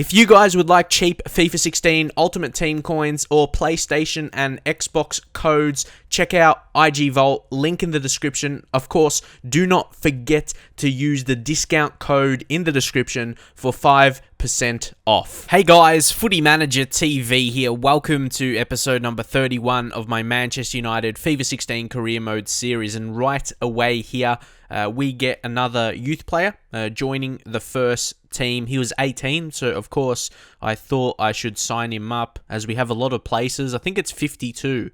If you guys would like cheap FIFA 16 Ultimate Team coins or PlayStation and Xbox codes, check out IG Vault, link in the description. Of course, do not forget to use the discount code in the description for 5% off. Hey guys, Footy Manager TV here. Welcome to episode number 31 of my Manchester United FIFA 16 Career Mode series. And right away here, we get another youth player joining the first team. He was 18, so of course I thought I should sign him up as we have a lot of places. I think it's 52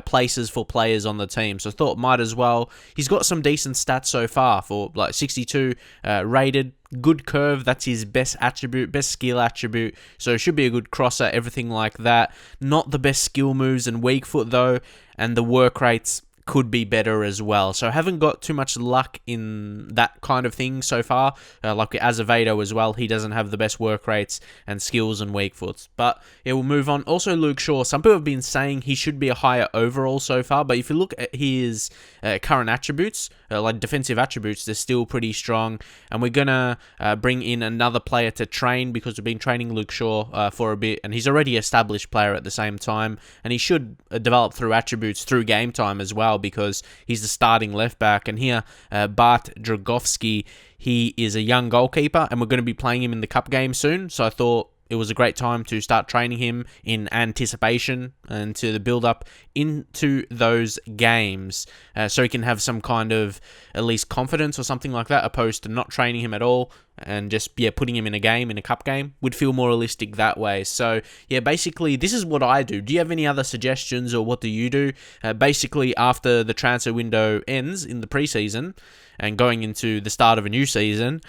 places for players on the team, so I thought might as well. He's got some decent stats so far for like 62 rated. Good curve, that's his best attribute, best skill attribute, so should be a good crosser, everything like that. Not the best skill moves and weak foot though, and the work rates could be better as well. So I haven't got too much luck in that kind of thing so far. Like Azevedo as well, he doesn't have the best work rates and skills and weak foots. But yeah, we'll move on. Also Luke Shaw, some people have been saying he should be a higher overall so far, but if you look at his current attributes, like defensive attributes, they're still pretty strong. And we're gonna bring in another player to train because we've been training Luke Shaw for a bit, and he's already an established player at the same time, and he should develop through attributes through game time as well, because he's the starting left back. And here, Bart Dragovski, he is a young goalkeeper, and we're going to be playing him in the cup game soon. So I thought it was a great time to start training him in anticipation and to the build up into those games, so he can have some kind of at least confidence or something like that, opposed to not training him at all and just putting him in a game, in a cup game, would feel more realistic that way. So yeah, basically this is what I do. Do you have any other suggestions, or what do you do? Basically after the transfer window ends in the preseason and going into the start of a new season,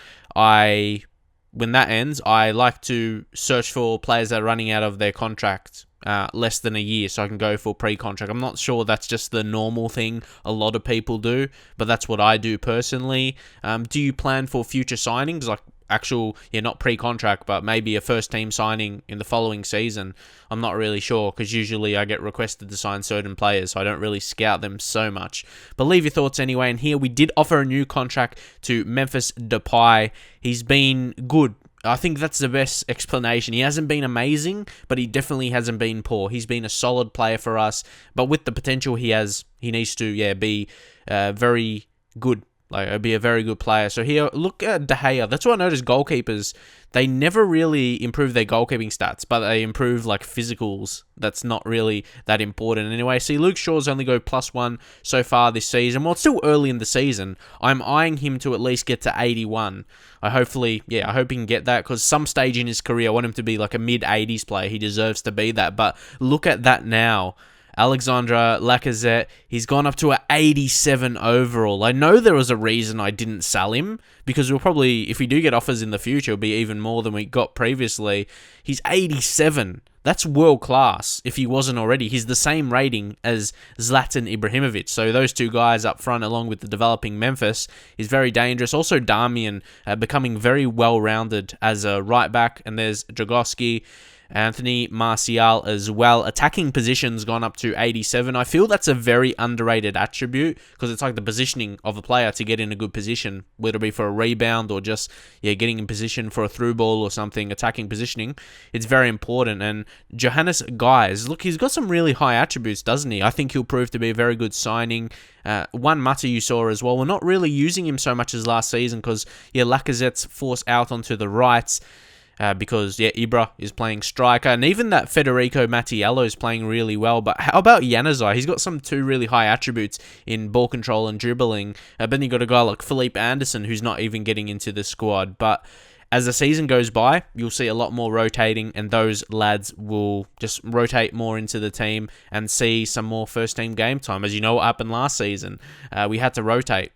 when that ends, I like to search for players that are running out of their contract less than a year, so I can go for pre-contract. I'm not sure that's just the normal thing a lot of people do, but that's what I do personally. Do you plan for future signings, like actual, not pre-contract, but maybe a first team signing in the following season? I'm not really sure, because usually I get requested to sign certain players, so I don't really scout them so much. But leave your thoughts anyway. And here we did offer a new contract to Memphis Depay. He's been good. I think that's the best explanation. He hasn't been amazing, but he definitely hasn't been poor. He's been a solid player for us, but with the potential he has, he needs to be very good. Like, be a very good player. So here, look at De Gea. That's what I noticed. Goalkeepers, they never really improve their goalkeeping stats, but they improve like physicals. That's not really that important anyway. See, Luke Shaw's only go +1 so far this season. Well, it's still early in the season. I'm eyeing him to at least get to 81. I hope he can get that, because some stage in his career, I want him to be like a mid-80s player. He deserves to be that. But look at that now. Alexandre Lacazette, he's gone up to an 87 overall. I know there was a reason I didn't sell him, because we'll probably, if we do get offers in the future, it'll be even more than we got previously. He's 87. That's world class if he wasn't already. He's the same rating as Zlatan Ibrahimovic. So those two guys up front, along with the developing Memphis, is very dangerous. Also Darmian becoming very well-rounded as a right back. And there's Dragowski, Anthony Martial as well. Attacking position's gone up to 87. I feel that's a very underrated attribute, because it's like the positioning of a player to get in a good position, whether it be for a rebound or just getting in position for a through ball or something. Attacking positioning, it's very important. And Johannes Guys, look, he's got some really high attributes, doesn't he? I think he'll prove to be a very good signing. One Mata you saw as well. We're not really using him so much as last season, because Lacazette's forced out onto the right. Because, Ibra is playing striker, and even that Federico Mattiello is playing really well. But how about Januzaj? He's got two really high attributes in ball control and dribbling. But then you got a guy like Philippe Anderson, who's not even getting into the squad. But as the season goes by, you'll see a lot more rotating, and those lads will just rotate more into the team and see some more first-team game time. As you know what happened last season, we had to rotate.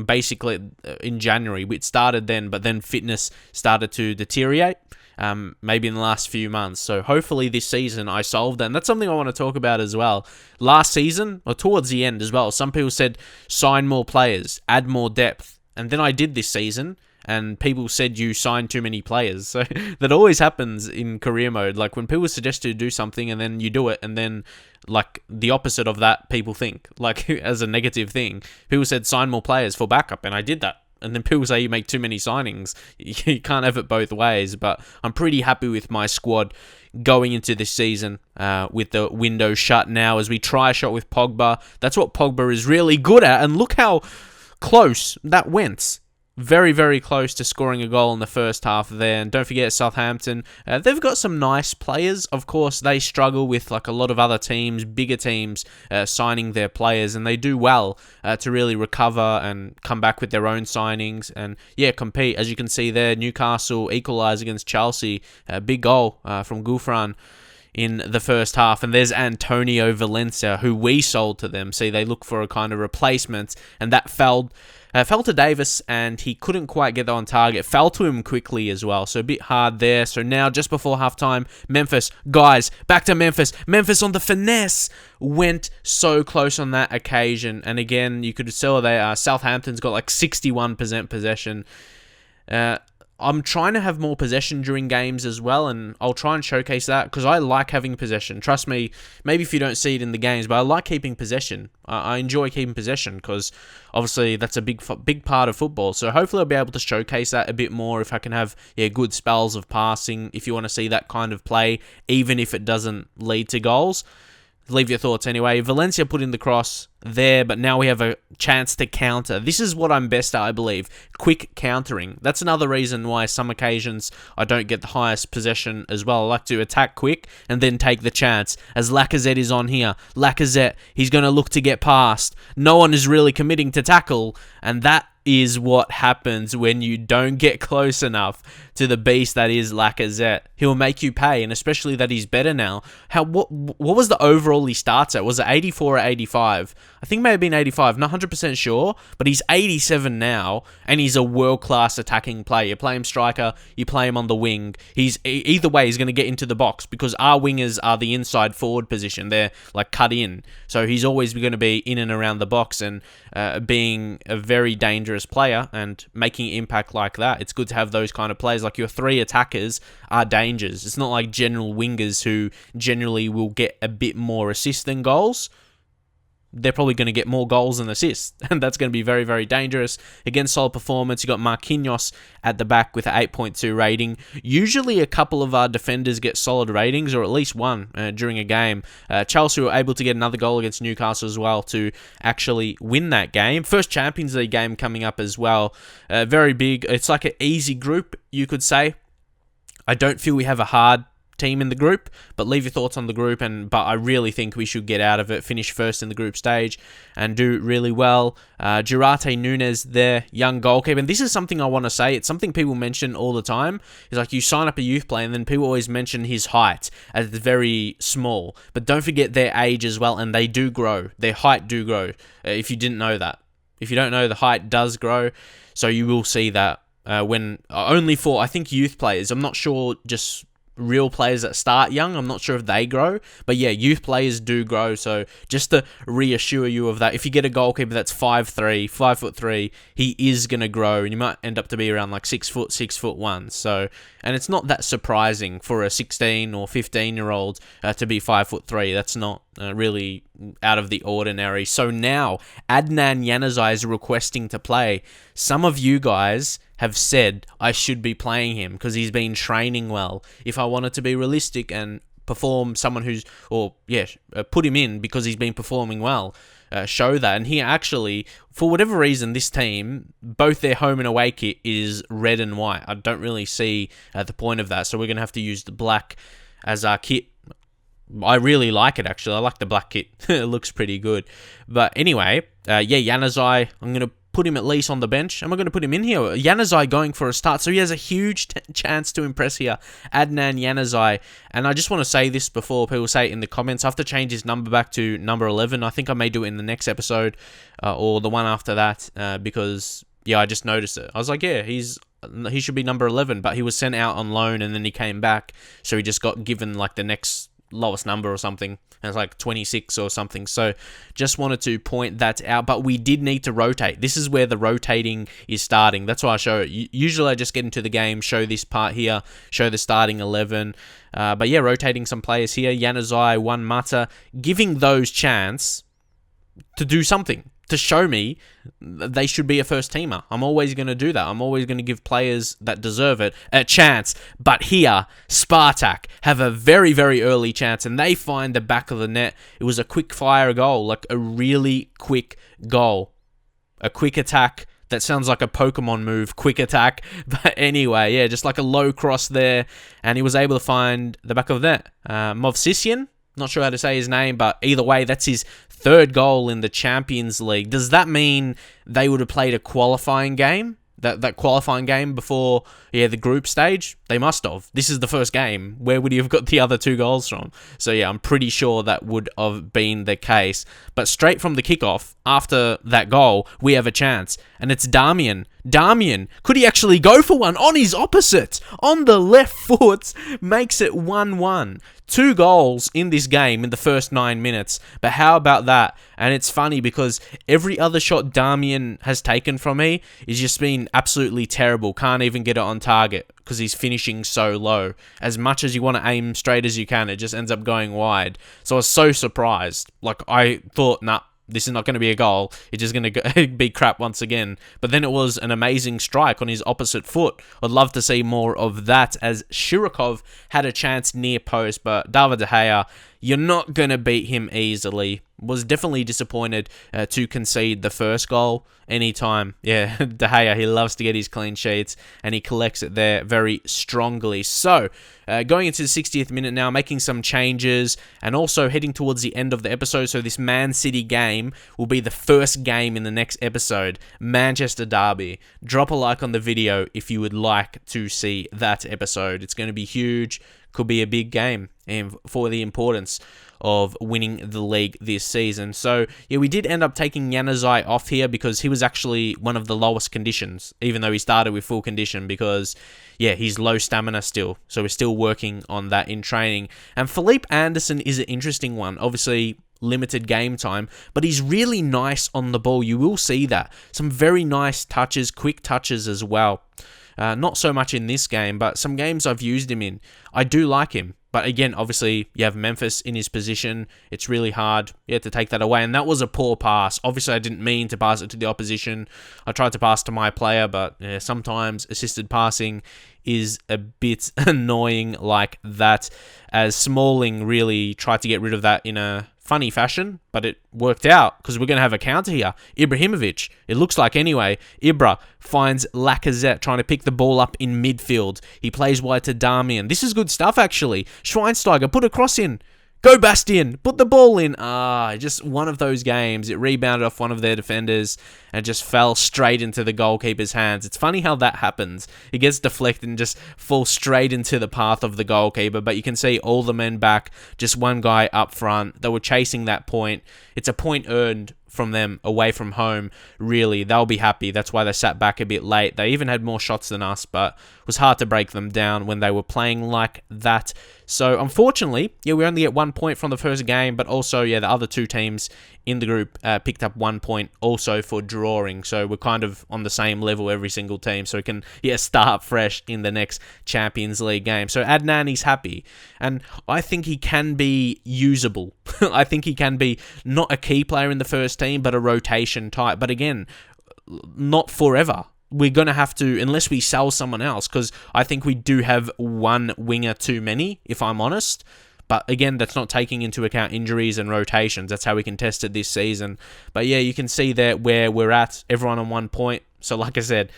Basically, in January, it started then, but then fitness started to deteriorate, maybe in the last few months. So hopefully this season I solved that, and that's something I want to talk about as well. Last season, or towards the end as well, some people said sign more players, add more depth, and then I did this season, and people said you signed too many players. So that always happens in career mode. Like when people suggest you to do something and then you do it, and then like the opposite of that people think, like as a negative thing. People said sign more players for backup, and I did that. and then people say you make too many signings. You can't have it both ways, but I'm pretty happy with my squad going into this season with the window shut now as we try a shot with Pogba. That's what Pogba is really good at, and look how close that went. Very, very close to scoring a goal in the first half there. And don't forget Southampton. They've got some nice players. Of course, they struggle with like a lot of other teams, bigger teams, signing their players. And they do well to really recover and come back with their own signings. And yeah, compete. As you can see there, Newcastle equalised against Chelsea. Big goal from Gouffran in the first half. And there's Antonio Valencia, who we sold to them. See, they look for a kind of replacement. And that fell to Davis, and he couldn't quite get on target. Fell to him quickly as well, so a bit hard there. So now, just before halftime, Memphis, guys, back to Memphis. Memphis on the finesse went so close on that occasion. And again, you could tell they Southampton's got like 61% possession. I'm trying to have more possession during games as well, and I'll try and showcase that because I like having possession. Trust me, maybe if you don't see it in the games, but I like keeping possession. I enjoy keeping possession because obviously that's a big part of football. So hopefully I'll be able to showcase that a bit more if I can have good spells of passing. If you want to see that kind of play, even if it doesn't lead to goals. Leave your thoughts anyway. Valencia put in the cross there, but now we have a chance to counter. This is what I'm best at, I believe. Quick countering. That's another reason why some occasions I don't get the highest possession as well. I like to attack quick and then take the chance. As Lacazette is on here. Lacazette, he's going to look to get past. No one is really committing to tackle, and that is what happens when you don't get close enough to the beast that is Lacazette. He'll make you pay, and especially that he's better now. What was the overall he starts at? Was it 84 or 85? I think it may have been 85, not 100% sure, but he's 87 now, and he's a world-class attacking player. You play him striker, you play him on the wing. Either way, he's going to get into the box because our wingers are the inside forward position. They're like cut in, so he's always going to be in and around the box, and being a very dangerous player and making impact like that. It's good to have those kind of players. Like your three attackers are dangers. It's not like general wingers who generally will get a bit more assists than goals. They're probably going to get more goals than assists, and that's going to be very, very dangerous. Again, solid performance. You got Marquinhos at the back with an 8.2 rating. Usually a couple of our defenders get solid ratings, or at least one during a game. Chelsea were able to get another goal against Newcastle as well to actually win that game. First Champions League game coming up as well. Very big. It's like an easy group, you could say. I don't feel we have a hard team in the group, but leave your thoughts on the group. But I really think we should get out of it, finish first in the group stage, and do really well. Girate Nunes, their young goalkeeper, and this is something I want to say. It's something people mention all the time. It's like you sign up a youth player, and then people always mention his height as very small, but don't forget their age as well, and they do grow. Their height do grow. If you didn't know that, if you don't know, the height does grow, so you will see that when only for I think youth players. I'm not sure just real players that start young, I'm not sure if they grow, but yeah, youth players do grow. So just to reassure you of that, if you get a goalkeeper that's 5'3", he is going to grow, and you might end up to be around like 6 foot, 6'1". So, and it's not that surprising for a 16 or 15-year-old to be 5'3". That's not really out of the ordinary. So now Adnan Januzaj is requesting to play. Some of you guys have said I should be playing him because he's been training well. If I wanted to be realistic and perform someone who's, put him in because he's been performing well, show that. And he actually, for whatever reason, this team, both their home and away kit is red and white. I don't really see the point of that. So we're going to have to use the black as our kit. I really like it, actually. I like the black kit. It looks pretty good. But anyway, Januzaj, I'm going to put him at least on the bench. Am I going to put him in here? Januzaj going for a start. So he has a huge chance to impress here. Adnan Januzaj. And I just want to say this before people say it in the comments. I have to change his number back to number 11. I think I may do it in the next episode or the one after that because, I just noticed it. I was like, he should be number 11, but he was sent out on loan and then he came back. So he just got given like the next lowest number or something, and it's like 26 or something. So just wanted to point that out, but we did need to rotate. This is where the rotating is starting. That's why I show it. Usually I just get into the game, show this part here, show the starting 11, but yeah, rotating some players here. Januzaj, Juan Mata, giving those chance to do something, to show me they should be a first teamer. I'm always going to do that. I'm always going to give players that deserve it a chance. But here, Spartak have a very, very early chance, and they find the back of the net. It was a quick fire goal, like a really quick goal. A quick attack. That sounds like a Pokemon move, quick attack. But anyway, yeah, just like a low cross there. And he was able to find the back of the net. Movsisyan, not sure how to say his name, but either way, that's his third goal in the Champions League. Does that mean they would have played a qualifying game? That qualifying game before, the group stage? They must have. This is the first game. Where would he have got the other 2 goals from? So yeah, I'm pretty sure that would have been the case. But straight from the kickoff, after that goal, we have a chance. And it's Damian. Damian, could he actually go for one on his opposite? On the left foot, makes it 1-1. 2 goals in this game in the first 9 minutes. But how about that? And it's funny because every other shot Damian has taken from me is just been absolutely terrible. Can't even get it on target because he's finishing so low. As much as you want to aim straight as you can, it just ends up going wide. So I was so surprised. Like, I thought, nah, this is not going to be a goal. It's just going to be crap once again. But then it was an amazing strike on his opposite foot. I'd love to see more of that, as Shirokov had a chance near post, but David De Gea, you're not going to beat him easily. Was definitely disappointed to concede the first goal anytime. Yeah, De Gea, he loves to get his clean sheets, and he collects it there very strongly. So, going into the 60th minute now, making some changes, and also heading towards the end of the episode. So this Man City game will be the first game in the next episode, Manchester Derby. Drop a like on the video if you would like to see that episode. It's going to be huge. Could be a big game, and for the importance of winning the league this season. So, yeah, we did end up taking Januzaj off here because he was actually one of the lowest conditions, even though he started with full condition because, yeah, he's low stamina still. So we're still working on that in training. And Felipe Anderson is an interesting one. Obviously, limited game time, but he's really nice on the ball. You will see that. Some very nice touches, quick touches as well. Not so much in this game, but some games I've used him in. I do like him. But again, obviously, you have Memphis in his position. It's really hard to take that away. And that was a poor pass. Obviously, I didn't mean to pass it to the opposition. I tried to pass to my player, but sometimes assisted passing is a bit annoying like that, as Smalling really tried to get rid of that in a funny fashion, but it worked out because we're going to have a counter here. Ibrahimovic, it looks like anyway. Ibra finds Lacazette trying to pick the ball up in midfield. He plays wide to Damian. This is good stuff, actually. Schweinsteiger, put a cross in. Go, Bastian. Put the ball in. Just one of those games. It rebounded off one of their defenders and just fell straight into the goalkeeper's hands. It's funny how that happens. It gets deflected and just falls straight into the path of the goalkeeper. But you can see all the men back, just one guy up front. They were chasing that point. It's a point earned from them away from home, really. They'll be happy. That's why they sat back a bit late. They even had more shots than us, but it was hard to break them down when they were playing like that. So, unfortunately, we only get 1 point from the first game, but also, the other 2 teams in the group picked up 1 point also for drawing. So, we're kind of on the same level, every single team. So, we can, start fresh in the next Champions League game. So, Adnan, he's happy. And I think he can be usable. I think he can be not a key player in the first team, but a rotation type. But again, not forever. We're going to have to, unless we sell someone else, because I think we do have one winger too many, if I'm honest. But again, that's not taking into account injuries and rotations. That's how we can test it this season. But yeah, you can see there where we're at, everyone on 1 point. So like I said,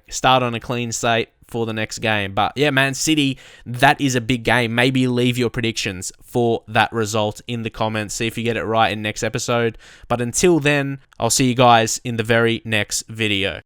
start on a clean slate for the next game. But yeah, Man City, that is a big game. Maybe leave your predictions for that result in the comments. See if you get it right in next episode. But until then, I'll see you guys in the very next video.